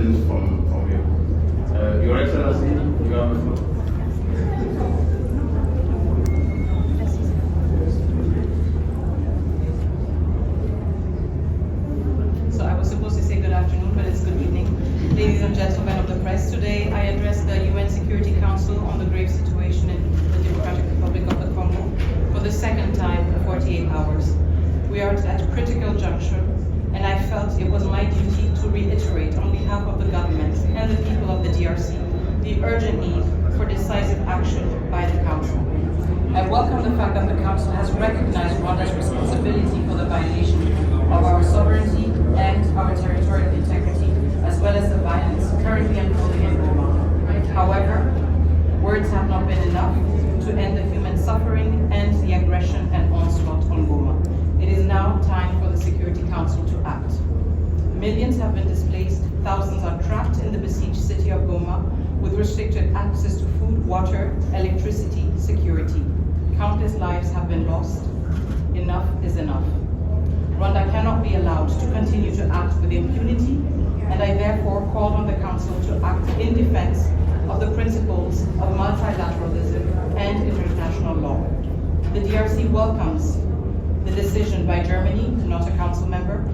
questions from you. Your Excellency, you have the floor. So I was supposed to say good afternoon, but it's good evening. Ladies and gentlemen of the press, today I address the UN Security Council on the grave situation in the Democratic Republic of the Congo for the second time in 48 hours. We are at a critical juncture, and I felt it was my duty to reiterate on behalf of the government and the people of the DRC the urgent need for decisive action by the Council. I welcome the fact that the Council has recognized Rwanda's responsibility for the violation of our sovereignty and our territorial integrity, as well as the violence currently unfolding in Goma. However, words have not been enough to end the human suffering and the aggression and onslaught on Goma. It is now time for the Security Council to act. Millions have been displaced, thousands are trapped in the besieged city of Goma with restricted access to food, water, electricity, security. Countless lives have been lost. Enough is enough. Rwanda cannot be allowed to continue to act with impunity, and I therefore call on the Council to act in defense of the principles of multilateralism and international law. The DRC welcomes the decision by Germany, not a Council member,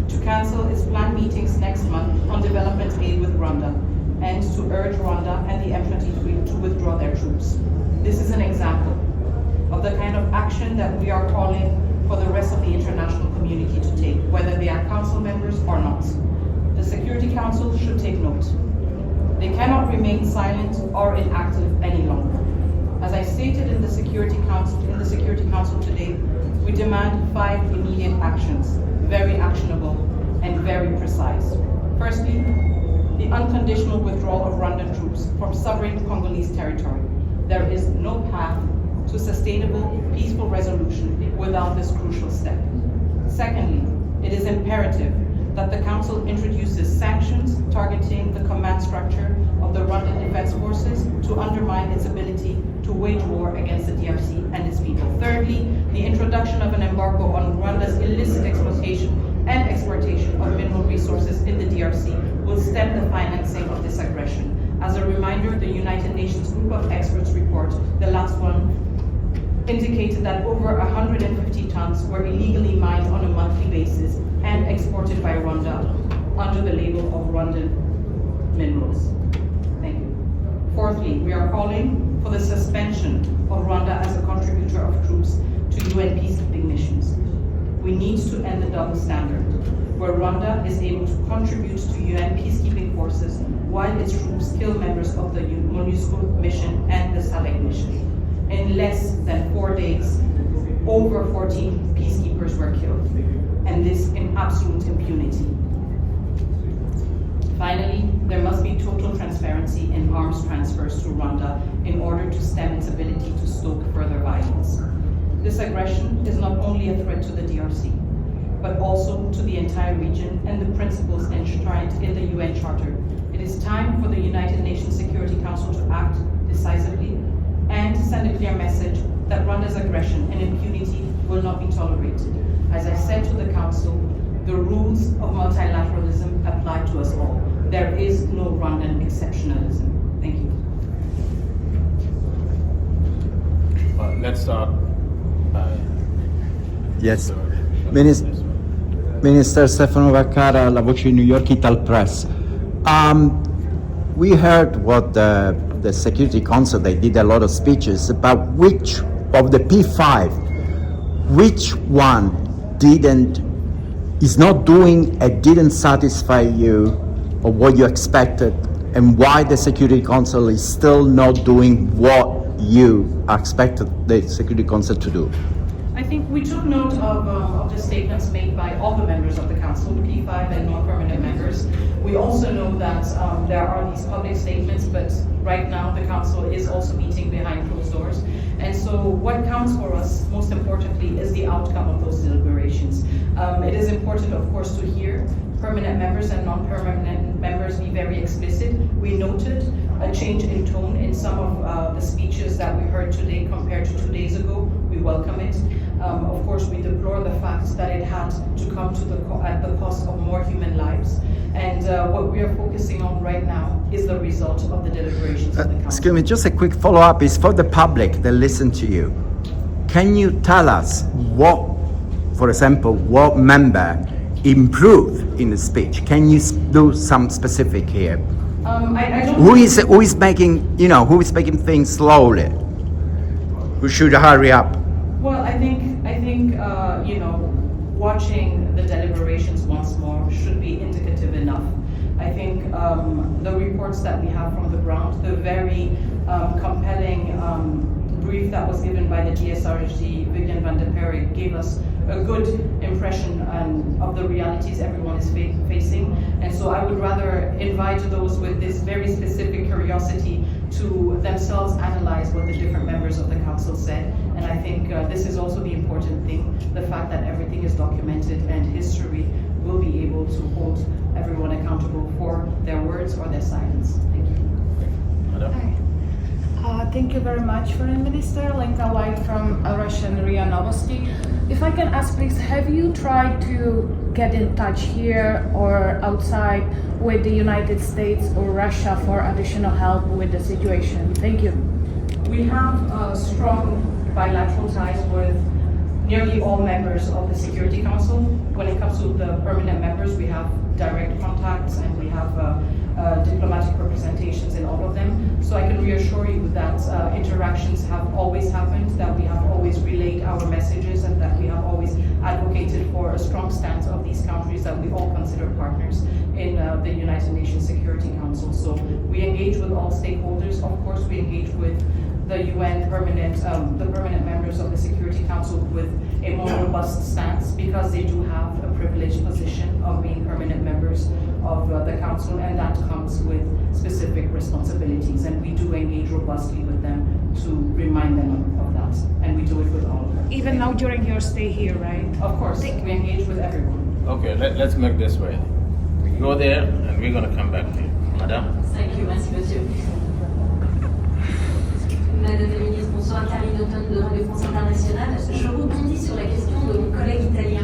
to cancel its planned meetings next month on development aid with Rwanda, and to urge Rwanda and the M23 to withdraw their troops. This is an example of the kind of action that we are calling for the rest of the international community to take, whether they are Council members or not. The Security Council should take note. They cannot remain silent or inactive any longer. As I stated in the Security Council today, we demand 5 immediate actions, very actionable and very precise. Firstly, the unconditional withdrawal of Rwandan troops from sovereign Congolese territory. There is no path to sustainable, peaceful resolution without this crucial step. Secondly, it is imperative that the Council introduces sanctions targeting the command structure of the Rwandan Defense Forces to undermine its ability to wage war against the DRC and its people. Thirdly, the introduction of an embargo on Rwanda's illicit exploitation and exportation of mineral resources in the DRC will stem the financing of this aggression. As a reminder, the United Nations Group of Experts report, the last one, indicated that over 150 tons were illegally mined on a monthly basis and exported by Rwanda under the label of Rwandan minerals. Thank you. Fourthly, we are calling for the suspension of Rwanda as a contributor of troops to UN peacekeeping missions. We need to end the double standard, where Rwanda is able to contribute to UN peacekeeping forces while its troops kill members of the MONUSCO mission and the SADC mission. In less than 4 days, over 14 peacekeepers were killed, and this in absolute impunity. Finally, there must be total transparency in arms transfers to Rwanda in order to stem its ability to stoke further violence. This aggression is not only a threat to the DRC, but also to the entire region and the principles enshrined in the UN Charter. It is time for the United Nations Security Council to act decisively and send a clear message that Rwanda's aggression and impunity will not be tolerated. As I said to the Council, the rules of multilateralism apply to us all. There is no Rwandan exceptionalism. Thank you. Let's start. Yes. Minister Stefano Vaccaro, La Voce New York Ital Press. We heard what the Security Council, they did a lot of speeches about which of the P5, which one is not doing and didn't satisfy you or what you expected, and why the Security Council is still not doing what you expected the Security Council to do. I think we took note of the statements made by all the members of the Council, P5 and non-permanent members. We also know that there are these public statements, but right now the Council is also meeting behind closed doors. And so what counts for us, most importantly, is the outcome of those deliberations. It is important, of course, to hear permanent members and non-permanent members be very explicit. We noted a change in tone in some of the speeches that we heard today compared to 2 days ago. We welcome it. Of course, we deplore the fact that it had to come at the cost of more human lives. And what we are focusing on right now is the result of the deliberations of the council. Excuse me, just a quick follow-up is for the public that listen to you. Can you tell us what, for example, what member improved in the speech? Can you do some specific here? I don't Who is making, who is making things slowly? Who should hurry up? Well, I think watching the deliberations once more should be indicative enough. I think the reports that we have from the ground, the very compelling brief that was given by the GSRG, Vivian van der Perre, gave us a good impression of the realities everyone is facing. And so I would rather invite those with this very specific curiosity to themselves analyze what the different members of the council said. And I think this is also the important thing, the fact that everything is documented and history will be able to hold everyone accountable for their words or their silence. Thank you. Hi. Thank you very much, Foreign Minister. Lenka White from Russian RIA Novosti. If I can ask, please, have you tried to get in touch here or outside with the United States or Russia for additional help with the situation? Thank you. We have strong bilateral ties with nearly all members of the Security Council. When it comes to the permanent members, we have direct contacts and we have diplomatic representations in all of them. So I can reassure you that interactions have always happened, that we have always relayed our messages, and that we have always advocated for a strong stance of these countries that we all consider partners in the United Nations Security Council. So we engage with all stakeholders. Of course, we engage with the UN the permanent members of the Security Council with a more robust stance, because they do have a privileged position of being permanent members of the Council, and that comes with specific responsibilities. And we do engage robustly with them to remind them of that. And we do it with all of them. Even now during your stay here, right? Of course, we engage with everyone. Okay, let's make this way. We go there and we're going to come back here. Madame? Thank you, merci monsieur. Madame la ministre, bonsoir, Karine Automne de Radio France Internationale. Je rebondis sur la question de mon collègue italien,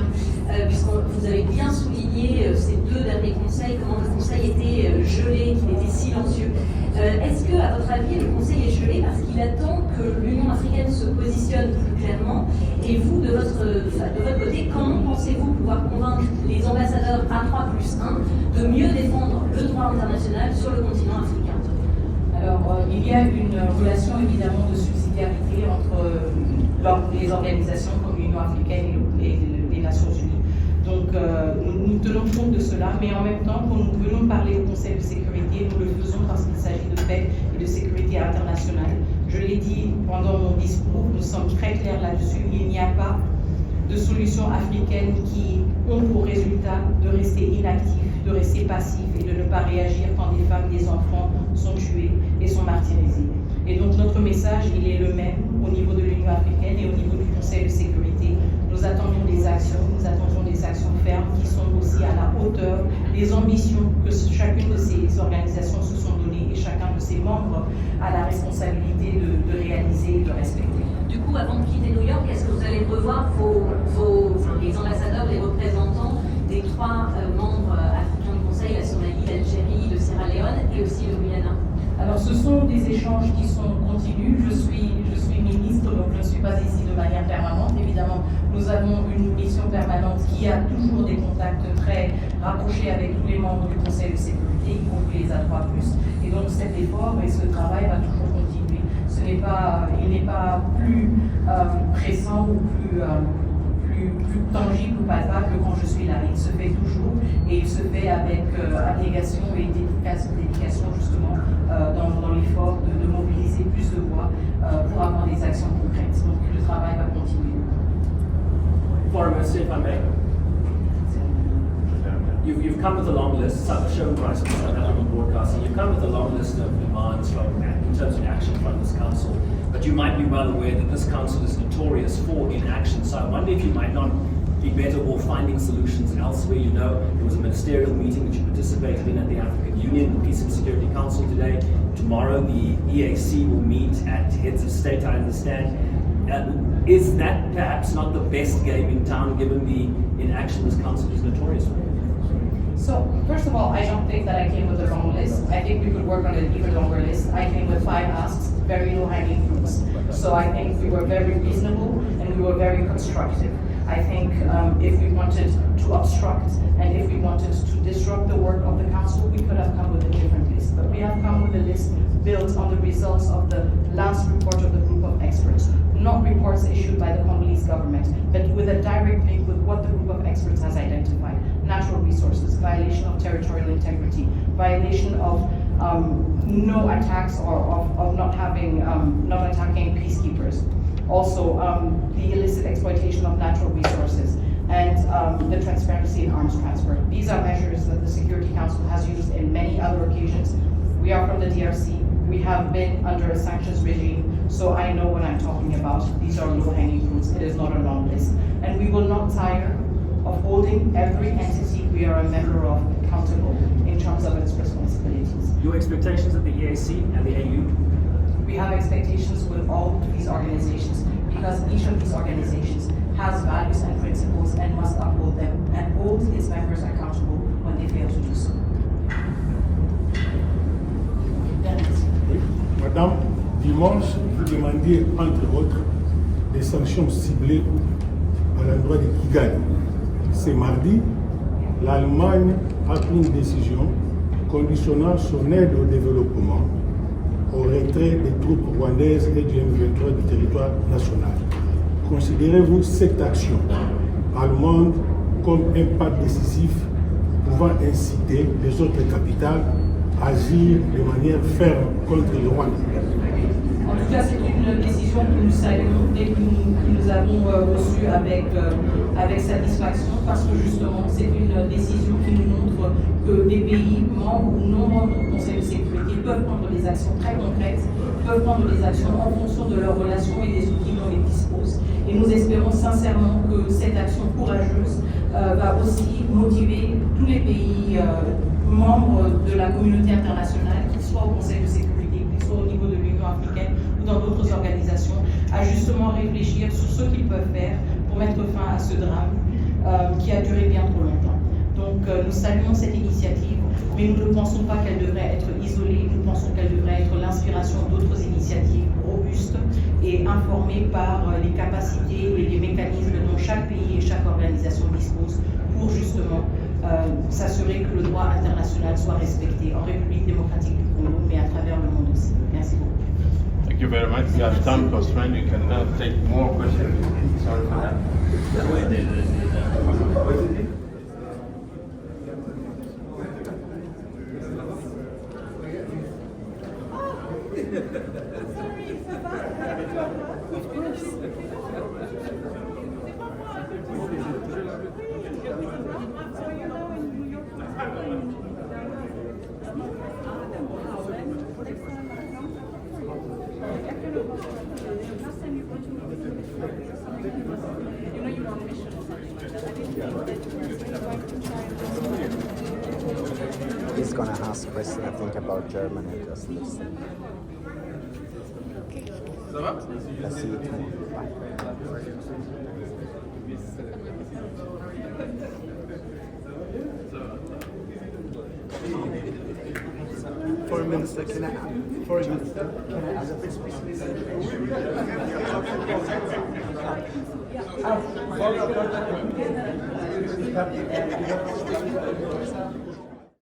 puisque vous avez bien souligné ces deux derniers conseils, comment le conseil était gelé, qu'il était silencieux. Est-ce que, à votre avis, le conseil est gelé parce qu'il attend que l'Union africaine se positionne plus clairement? Et vous, de votre côté, comment pensez-vous pouvoir convaincre les ambassadeurs A3+1 de mieux défendre le droit international sur le continent africain? Alors, il y a une relation évidemment de subsidiarité entre les organisations comme l'Union africaine et les Nations unies. Donc, nous tenons compte de cela, mais en même temps, quand nous venons parler au Conseil de sécurité, nous le faisons parce qu'il s'agit de paix et de sécurité internationale. Je l'ai dit pendant mon discours, nous sommes très clairs là-dessus. Il n'y a pas de solutions africaines qui ont pour résultat de rester inactifs, de rester passifs et de ne pas réagir quand des femmes, des enfants sont tués et sont martyrisés. Et donc notre message, il est le même au niveau de l'Union africaine et au niveau du Conseil de sécurité. Nous attendons des actions fermes qui sont aussi à la hauteur des ambitions que chacune de ces organisations se sont données et chacun de ses membres a la responsabilité de réaliser et de respecter. Du coup, avant de quitter New York, est-ce que vous allez revoir les ambassadeurs, les représentants des trois membres africains du Conseil, la Somalie, l'Algérie, le Sierra Leone et aussi le Guyana? Alors ce sont des échanges qui sont continus. Je suis ministre, donc je ne suis pas ici de manière permanente. Évidemment, nous avons une mission permanente qui a toujours des contacts très rapprochés avec tous les membres du Conseil de sécurité, y compris les A3+. Et donc cet effort et ce travail va toujours continuer. Il n'est pas plus pressant ou plus tangible ou palpable que quand je suis là. Il se fait toujours et il se fait avec abnégation et dédication justement dans l'effort de mobiliser plus de voix pour avoir des actions concrètes. Donc le travail va continuer. Foreign Minister, if I may. You've come with a long list, shown price of South African broadcasting, you've come with a long list of demands in terms of action from this council, but you might be well aware that this council is notorious for inaction, so I wonder if you might not be better off finding solutions elsewhere. You know, there was a ministerial meeting that you participated in at the African Union, the Peace and Security Council today. Tomorrow the EAC will meet at heads of state, I understand. Is that perhaps not the best game in town given the inaction this council is notorious for? So, first First of all, I don't think that I came with a long list. I think we could work on an even longer list. I came with 5 asks, very low-hanging fruits. So I think we were very reasonable and we were very constructive. I think if we wanted to obstruct and if we wanted to disrupt the work of the council, we could have come with a different list. But we have come with a list built on the results of the last report of the group of experts, not reports issued by the Congolese government, but with a direct link with what the group of experts has identified: natural resources, violation of territorial integrity, violation of no attacks or of not attacking peacekeepers. Also, the illicit exploitation of natural resources and the transparency in arms transfer. These are measures that the Security Council has used in many other occasions. We are from the DRC. We have been under a sanctions regime, so I know what I'm talking about. These are low-hanging fruits. It is not a long list. And we will not tire of holding every entity we are a member of accountable in terms of its responsibilities. Your expectations of the EAC and the AU? We have expectations with all these organizations because each of these organizations has values and principles and must uphold them and hold its members accountable when they fail to do so. Madame, dimanche, vous demandiez, entre autres, des sanctions ciblées à l'endroit de Kigali. Ce mardi, l'Allemagne a pris une décision conditionnant son aide au développement au retrait des troupes rwandaises et du M23 du territoire national. Considérez-vous cette action allemande comme un pas décisif pouvant inciter les autres capitales à agir de manière ferme contre le Rwanda? En tout cas, c'est une décision que nous saluons et que nous avons reçue avec satisfaction parce que justement, c'est une décision qui nous montre que des pays membres ou non membres du Conseil de sécurité peuvent prendre des actions très concrètes, peuvent prendre des actions en fonction de leurs relations et des outils dont ils disposent. Et nous espérons sincèrement que cette action courageuse va aussi motiver tous les pays membres de la communauté internationale, qu'ils soient au Conseil de sécurité, qu'ils soient au niveau de l'Union africaine ou dans d'autres organisations, à justement réfléchir sur ce qu'ils peuvent faire pour mettre fin à ce drame qui a duré bien trop longtemps. Donc nous saluons cette initiative, mais nous ne pensons pas qu'elle devrait être isolée, nous pensons qu'elle devrait être l'inspiration d'autres initiatives robustes et informées par les capacités et les mécanismes dont chaque pays et chaque organisation dispose pour justement s'assurer que le droit international soit respecté en République démocratique du Congo, mais à travers le monde aussi. Merci beaucoup. Thank you very much. You have time constraint. You cannot take more questions. Sorry for that. He's gonna ask question, I think, about Germany. Just listen. Let's see it tomorrow. Foreign Minister, can I ask a question?